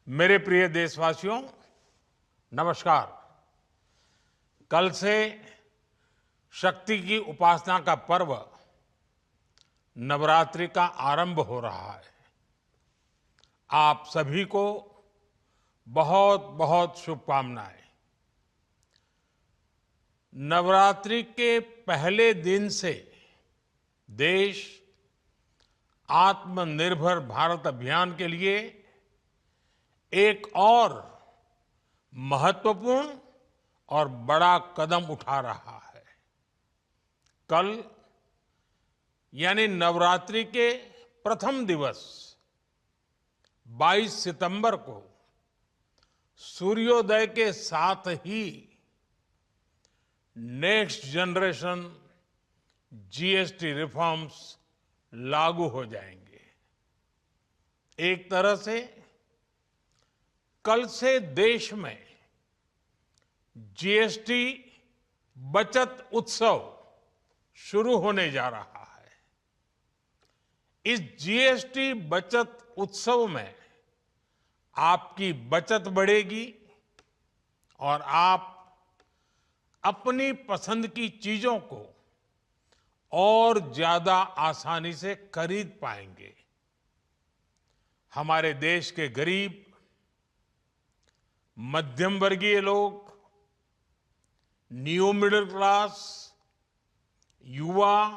मेरे प्रिय देशवासियों, नमस्कार। कल से शक्ति की उपासना का पर्व नवरात्रि का आरंभ हो रहा है। आप सभी को बहुत बहुत शुभकामनाएं। नवरात्रि के पहले दिन से देश आत्मनिर्भर भारत अभियान के लिए एक और महत्वपूर्ण और बड़ा कदम उठा रहा है। कल यानी नवरात्रि के प्रथम दिवस 22 सितंबर को सूर्योदय के साथ ही नेक्स्ट जनरेशन जीएसटी रिफॉर्म्स लागू हो जाएंगे। एक तरह से कल से देश में जीएसटी बचत उत्सव शुरू होने जा रहा है। इस जीएसटी बचत उत्सव में आपकी बचत बढ़ेगी और आप अपनी पसंद की चीजों को और ज्यादा आसानी से खरीद पाएंगे। हमारे देश के गरीब, मध्यम वर्गीय लोग, न्यू मिडिल क्लास, युवा,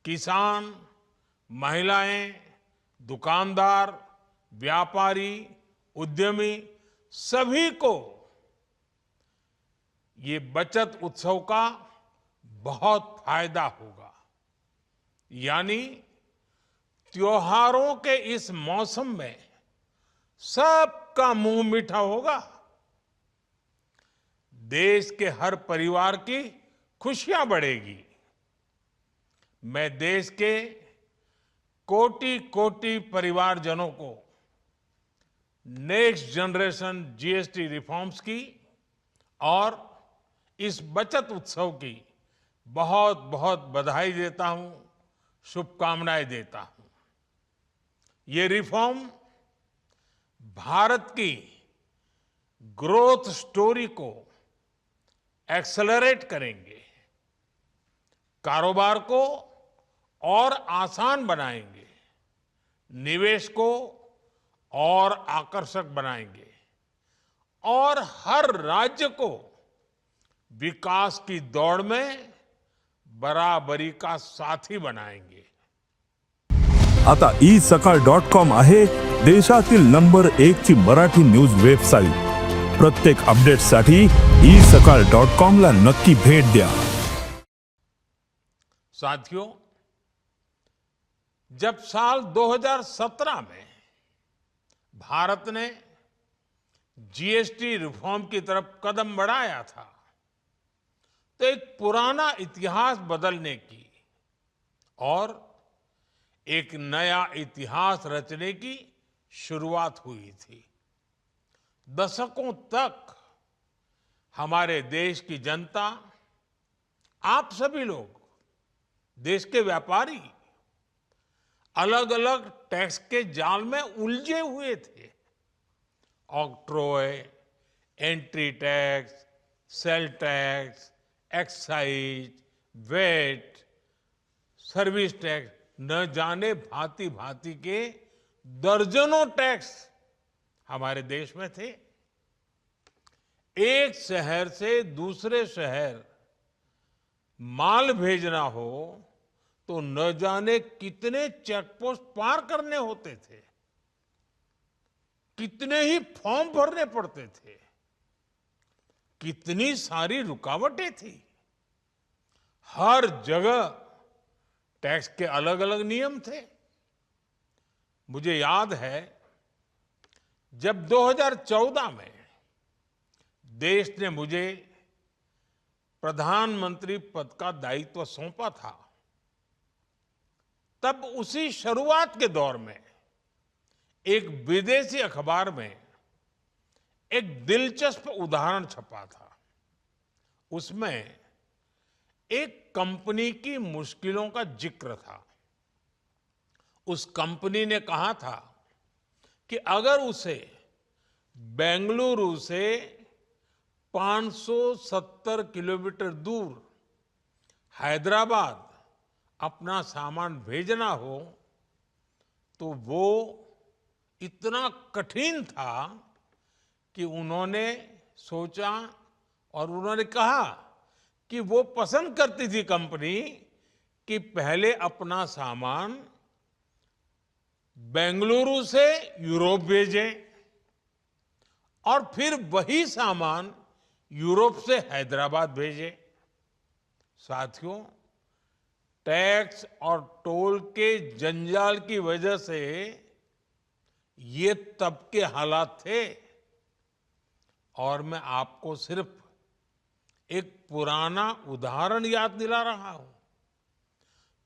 किसान, महिलाएं, दुकानदार, व्यापारी, उद्यमी, सभी को ये बचत उत्सव का बहुत फायदा होगा। यानी त्योहारों के इस मौसम में सबका मुंह मीठा होगा। देश के हर परिवार की खुशियां बढ़ेगी। मैं देश के कोटि कोटि परिवारजनों को नेक्स्ट जनरेशन जीएसटी रिफॉर्म्स की और इस बचत उत्सव की बहुत बहुत बधाई देता हूं, शुभकामनाएं देता हूं। ये रिफॉर्म भारत की ग्रोथ स्टोरी को एक्सेलरेट करेंगे, कारोबार को और आसान बनाएंगे, निवेश को और आकर्षक बनाएंगे और हर राज्य को विकास की दौड़ में बराबरी का साथी बनाएंगे। आता isakal.com आहे देशातील नंबर 1 ची मराठी न्यूज वेबसाईट। प्रत्येक अपडेटसाठी isakal.com ला नक्की भेट द्या। साथियों, जब साल 2017 में भारत ने जीएसटी रिफॉर्म की तरफ कदम बढ़ाया था, तो एक पुराना इतिहास बदलने की और एक नया इतिहास रचने की शुरुआत हुई थी। दशकों तक हमारे देश की जनता, आप सभी लोग, देश के व्यापारी अलग अलग टैक्स के जाल में उलझे हुए थे। Octroi, entry tax, sale tax, excise, VAT, service tax, न जाने भांति भांति के दर्जनों टैक्स हमारे देश में थे। एक शहर से दूसरे शहर माल भेजना हो तो न जाने कितने चेकपोस्ट पार करने होते थे, कितने ही फॉर्म भरने पड़ते थे, कितनी सारी रुकावटें थी। हर जगह टैक्स के अलग अलग नियम थे। मुझे याद है जब 2014 में देश ने मुझे प्रधानमंत्री पद का दायित्व सौंपा था, तब उसी शुरुआत के दौर में एक विदेशी अखबार में एक दिलचस्प उदाहरण छपा था। उसमें एक कंपनी की मुश्किलों का जिक्र था। उस कंपनी ने कहा था कि अगर उसे बेंगलुरु से 570 किलोमीटर दूर हैदराबाद अपना सामान भेजना हो तो वो इतना कठिन था कि उन्होंने सोचा और उन्होंने कहा कि वो पसंद करती थी कंपनी कि पहले अपना सामान बेंगलुरु से यूरोप भेजें और फिर वही सामान यूरोप से हैदराबाद भेजें। साथियों, टैक्स और टोल के जंजाल की वजह से ये तब के हालात थे। और मैं आपको सिर्फ एक पुराना उदाहरण याद दिला रहा हूं।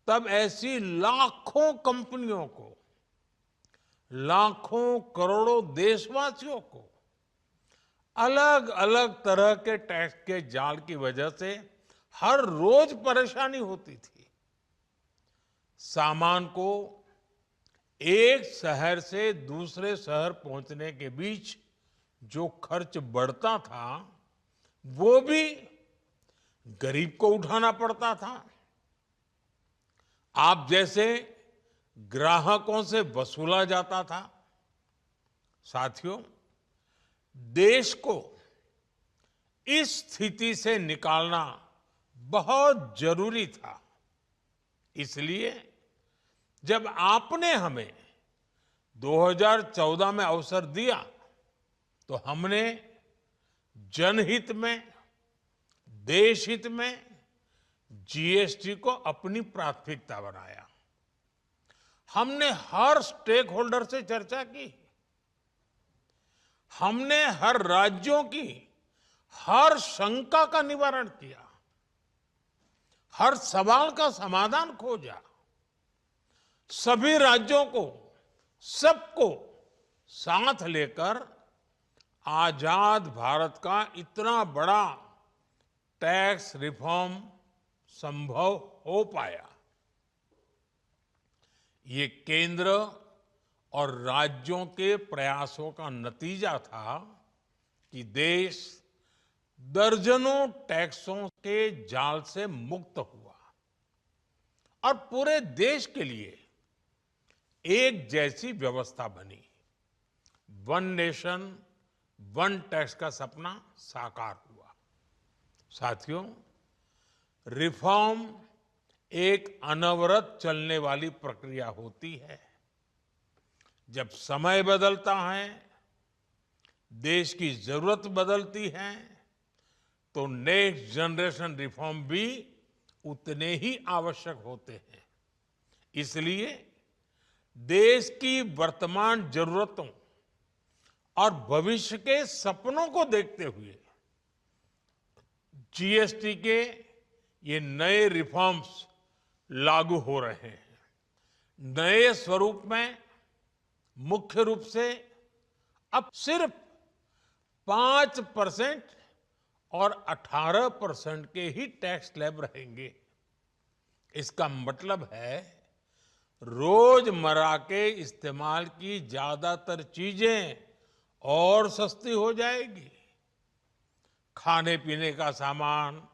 तब ऐसी लाखों कंपनियों को, लाखों करोड़ों देशवासियों को अलग अलग तरह के टैक्स के जाल की वजह से हर रोज परेशानी होती थी। सामान को एक शहर से दूसरे शहर पहुंचने के बीच जो खर्च बढ़ता था वो भी गरीब को उठाना पड़ता था। आप जैसे ग्राहकों से वसूला जाता था। साथियों, देश को इस स्थिति से निकालना बहुत जरूरी था। इसलिए जब आपने हमें 2014 में अवसर दिया तो हमने जनहित में, देशहित में जीएसटी को अपनी प्राथमिकता बनाया। हमने हर स्टेक होल्डर से चर्चा की। हमने हर राज्यों की हर शंका का निवारण किया, हर सवाल का समाधान खोजा। सभी राज्यों को, सबको साथ लेकर आजाद भारत का इतना बड़ा टैक्स रिफॉर्म संभव हो पाया। ये केंद्र और राज्यों के प्रयासों का नतीजा था कि देश दर्जनों टैक्सों के जाल से मुक्त हुआ और पूरे देश के लिए एक जैसी व्यवस्था बनी। वन नेशन वन टैक्स का सपना साकार हुआ। साथियों, रिफॉर्म एक अनवरत चलने वाली प्रक्रिया होती है। जब समय बदलता है, देश की जरूरत बदलती है, तो नेक्स्ट जनरेशन रिफॉर्म भी उतने ही आवश्यक होते हैं। इसलिए देश की वर्तमान जरूरतों और भविष्य के सपनों को देखते हुए जीएसटी के ये नए रिफॉर्म्स लागू हो रहे हैं। नए स्वरूप में मुख्य रूप से अब सिर्फ 5% और 18% के ही टैक्स स्लैब रहेंगे। इसका मतलब है रोजमर्रा के इस्तेमाल की ज्यादातर चीजें और सस्ती हो जाएगी। खाने पीने का सामान,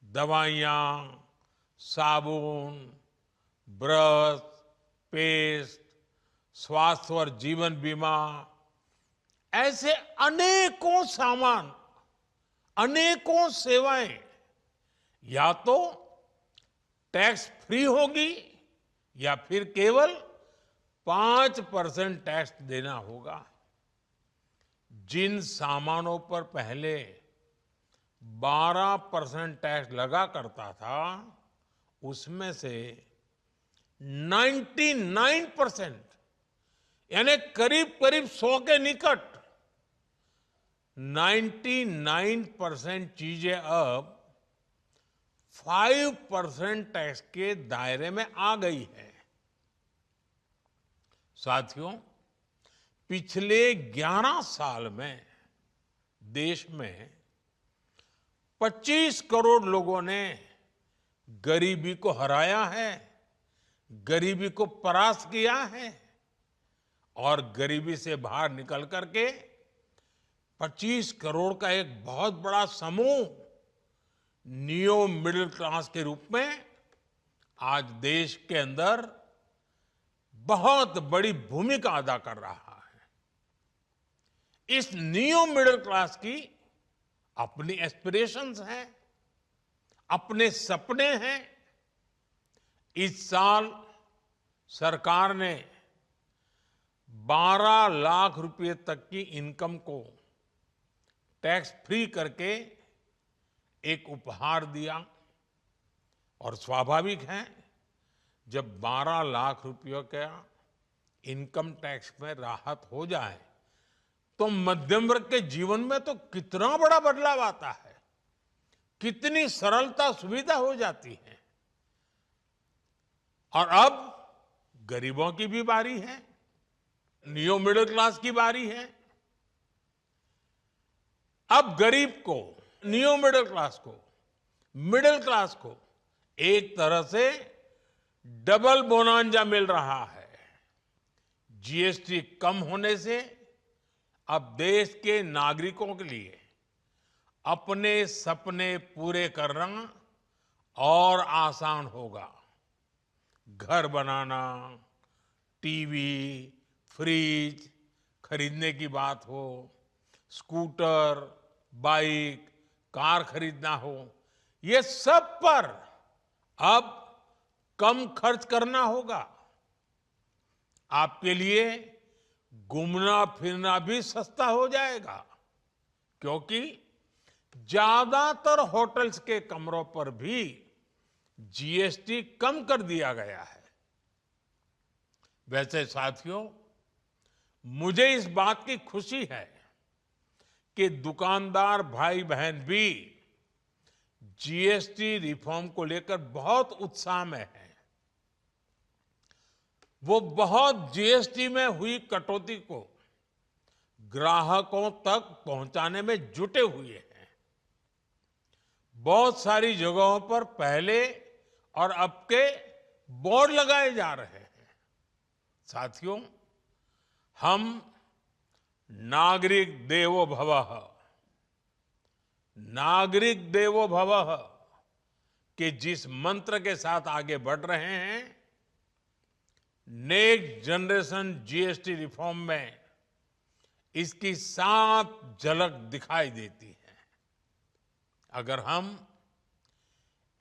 दवाइयाँ, साबुन, ब्रश, पेस्ट, स्वास्थ्य और जीवन बीमा, ऐसे अनेकों सामान, अनेकों सेवाएं या तो टैक्स फ्री होगी या फिर केवल 5% टैक्स देना होगा। जिन सामानों पर पहले 12% टैक्स लगा करता था, उसमें से 99% यानी करीब करीब 100 के निकट 99% चीजें अब 5% टैक्स के दायरे में आ गई है। साथियों, पिछले 11 साल में देश में 25 करोड़ लोगों ने गरीबी को हराया है, गरीबी को परास्त किया है और गरीबी से बाहर निकल करके 25 करोड़ का एक बहुत बड़ा समूह नियो मिडिल क्लास के रूप में आज देश के अंदर बहुत बड़ी भूमिका अदा कर रहा है। इस नियो मिडिल क्लास की अपनी एस्पिरेशंस हैं, अपने सपने हैं। इस साल सरकार ने 12 लाख रुपए तक की इनकम को टैक्स फ्री करके एक उपहार दिया और स्वाभाविक है जब 12 लाख रुपयों का इनकम टैक्स में राहत हो जाए तो मध्यम वर्ग के जीवन में तो कितना बड़ा बदलाव आता है, कितनी सरलता सुविधा हो जाती है। और अब गरीबों की भी बारी है, नियो मिडिल क्लास की बारी है। अब गरीब को, नियो मिडिल क्लास को एक तरह से डबल बोनांजा मिल रहा है। जीएसटी कम होने से अब देश के नागरिकों के लिए अपने सपने पूरे करना और आसान होगा। घर बनाना, टीवी, फ्रिज खरीदने की बात हो, स्कूटर, बाइक, कार खरीदना हो, ये सब पर अब कम खर्च करना होगा। आपके लिए घूमना फिरना भी सस्ता हो जाएगा, क्योंकि ज्यादातर होटल्स के कमरों पर भी जीएसटी कम कर दिया गया है। वैसे साथियों, मुझे इस बात की खुशी है कि दुकानदार भाई बहन भी जीएसटी रिफॉर्म को लेकर बहुत उत्साह में हैं। वो बहुत जीएसटी में हुई कटौती को ग्राहकों तक पहुंचाने में जुटे हुए हैं। बहुत सारी जगहों पर पहले और अब के बोर्ड लगाए जा रहे हैं। साथियों, हम नागरिक देवो भवः के जिस मंत्र के साथ आगे बढ़ रहे हैं, नेक्स्ट जनरेशन जीएसटी रिफॉर्म में इसकी साफ झलक दिखाई देती है। अगर हम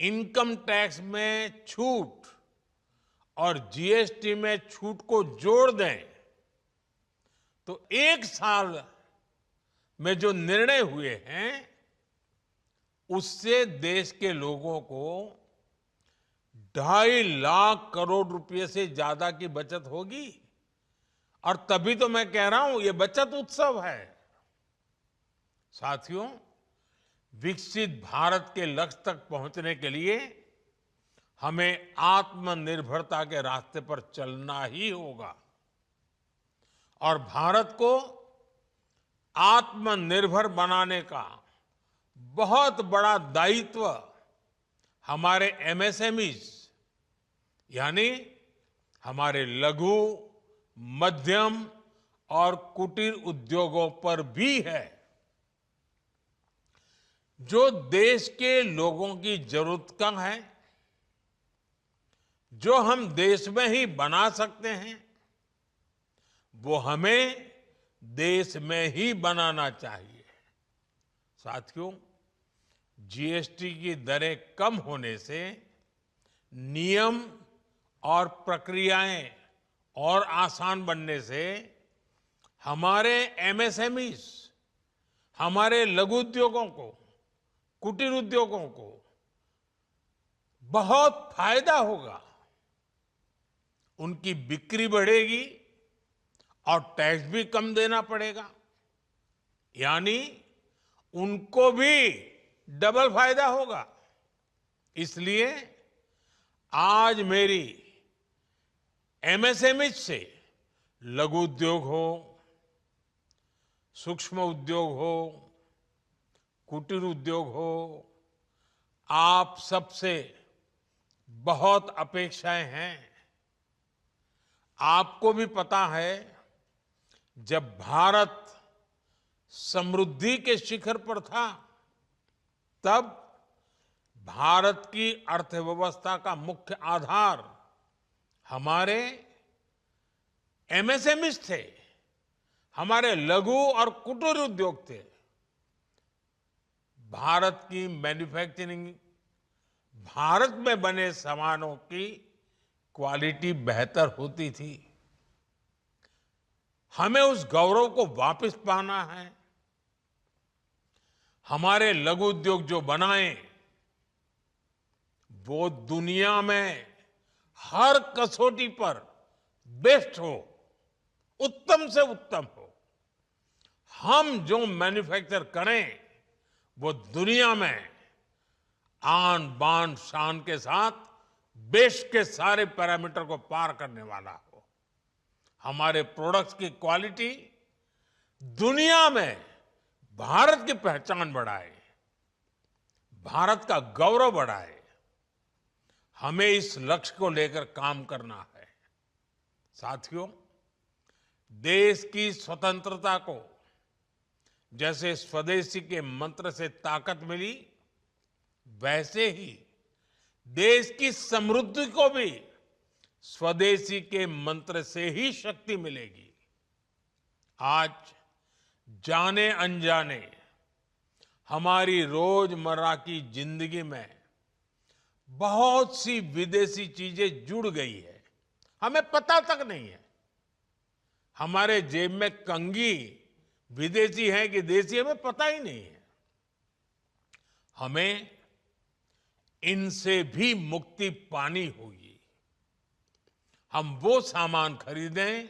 इनकम टैक्स में छूट और जीएसटी में छूट को जोड़ दें तो एक साल में जो निर्णय हुए हैं उससे देश के लोगों को 2.5 लाख करोड़ रुपए से ज्यादा की बचत होगी। और तभी तो मैं कह रहा हूं ये बचत उत्सव है। साथियों, विकसित भारत के लक्ष्य तक पहुंचने के लिए हमें आत्मनिर्भरता के रास्ते पर चलना ही होगा और भारत को आत्मनिर्भर बनाने का बहुत बड़ा दायित्व हमारे एमएसएमईज यानी हमारे लघु, मध्यम और कुटीर उद्योगों पर भी है, जो देश के लोगों की जरूरत का है, जो हम देश में ही बना सकते हैं, वो हमें देश में ही बनाना चाहिए। साथियों, जीएसटी की दरें कम होने से नियम और प्रक्रियाएं और आसान बनने से हमारे एमएसएमईज, हमारे लघु उद्योगों को, कुटीर उद्योगों को बहुत फायदा होगा। उनकी बिक्री बढ़ेगी और टैक्स भी कम देना पड़ेगा, यानी उनको भी डबल फायदा होगा। इसलिए आज मेरी एमएसएमई से लघु उद्योग हो, सूक्ष्म उद्योग हो, कुटीर उद्योग हो, आप सबसे बहुत अपेक्षाएं हैं। आपको भी पता है, जब भारत समृद्धि के शिखर पर था, तब भारत की अर्थव्यवस्था का मुख्य आधार हमारे एमएसएमईज थे, हमारे लघु और कुटीर उद्योग थे। भारत की मैन्युफैक्चरिंग, भारत में बने सामानों की क्वालिटी बेहतर होती थी। हमें उस गौरव को वापस पाना है। हमारे लघु उद्योग जो बनाए वो दुनिया में हर कसौटी पर बेस्ट हो, उत्तम से उत्तम हो। हम जो मैन्युफैक्चर करें वो दुनिया में आन बान शान के साथ बेस्ट के सारे पैरामीटर को पार करने वाला हो। हमारे प्रोडक्ट्स की क्वालिटी दुनिया में भारत की पहचान बढ़ाए, भारत का गौरव बढ़ाए। हमें इस लक्ष्य को लेकर काम करना है। साथियों, देश की स्वतंत्रता को जैसे स्वदेशी के मंत्र से ताकत मिली, वैसे ही देश की समृद्धि को भी स्वदेशी के मंत्र से ही शक्ति मिलेगी। आज जाने अनजाने हमारी रोजमर्रा की जिंदगी में बहुत सी विदेशी चीजें जुड़ गई है, हमें पता तक नहीं है। हमारे जेब में कंघी विदेशी है कि देसी, हमें पता ही नहीं है। हमें इनसे भी मुक्ति पानी होगी। हम वो सामान खरीदें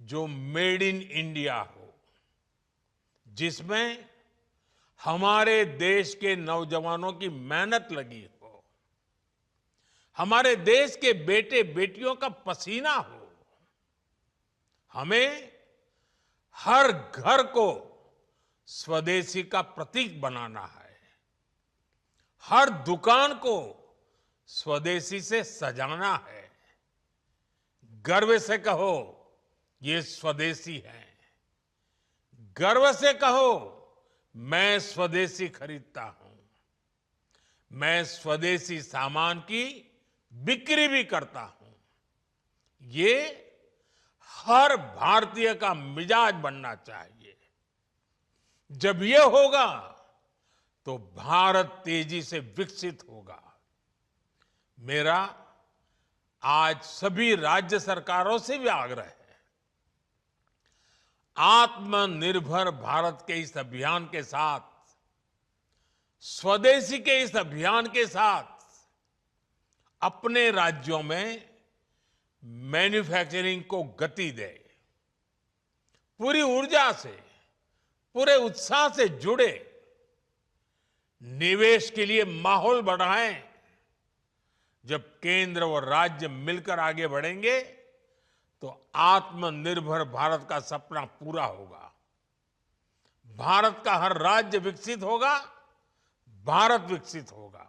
जो मेड इन इंडिया हो, जिसमें हमारे देश के नौजवानों की मेहनत लगी हो, हमारे देश के बेटे बेटियों का पसीना हो। हमें हर घर को स्वदेशी का प्रतीक बनाना है, हर दुकान को स्वदेशी से सजाना है। गर्व से कहो ये स्वदेशी है, गर्व से कहो मैं स्वदेशी खरीदता हूं, मैं स्वदेशी सामान की बिक्री भी करता हूं। ये हर भारतीय का मिजाज बनना चाहिए। जब ये होगा तो भारत तेजी से विकसित होगा। मेरा आज सभी राज्य सरकारों से भी आग्रह है, आत्मनिर्भर भारत के इस अभियान के साथ, स्वदेशी के इस अभियान के साथ अपने राज्यों में मैन्युफैक्चरिंग को गति दे, पूरी ऊर्जा से, पूरे उत्साह से जुड़े, निवेश के लिए माहौल बढ़ाएं। जब केंद्र और राज्य मिलकर आगे बढ़ेंगे तो आत्मनिर्भर भारत का सपना पूरा होगा। भारत का हर राज्य विकसित होगा, भारत विकसित होगा।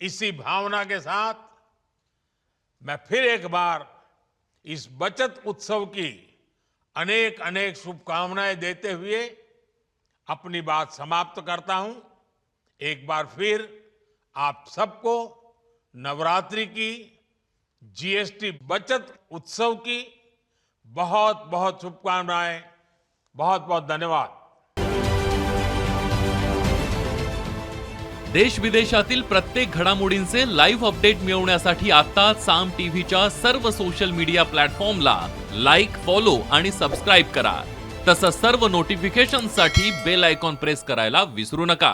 इसी भावना के साथ मैं फिर एक बार इस बचत उत्सव की अनेक अनेक शुभकामनाएं देते हुए अपनी बात समाप्त करता हूं। एक बार फिर आप सबको नवरात्रि की, जीएसटी बचत उत्सव की बहुत बहुत शुभकामनाएं। बहुत बहुत धन्यवाद। देश विदेशातील प्रत्येक घडामोडींचे लाईव्ह अपडेट मिळवण्यासाठी आता साम टीव्हीच्या सर्व सोशल मीडिया प्लॅटफॉर्मला लाईक, फॉलो आणि सबस्क्राईब करा। तसंच सर्व नोटिफिकेशनसाठी बेल आयकॉन प्रेस करायला विसरू नका।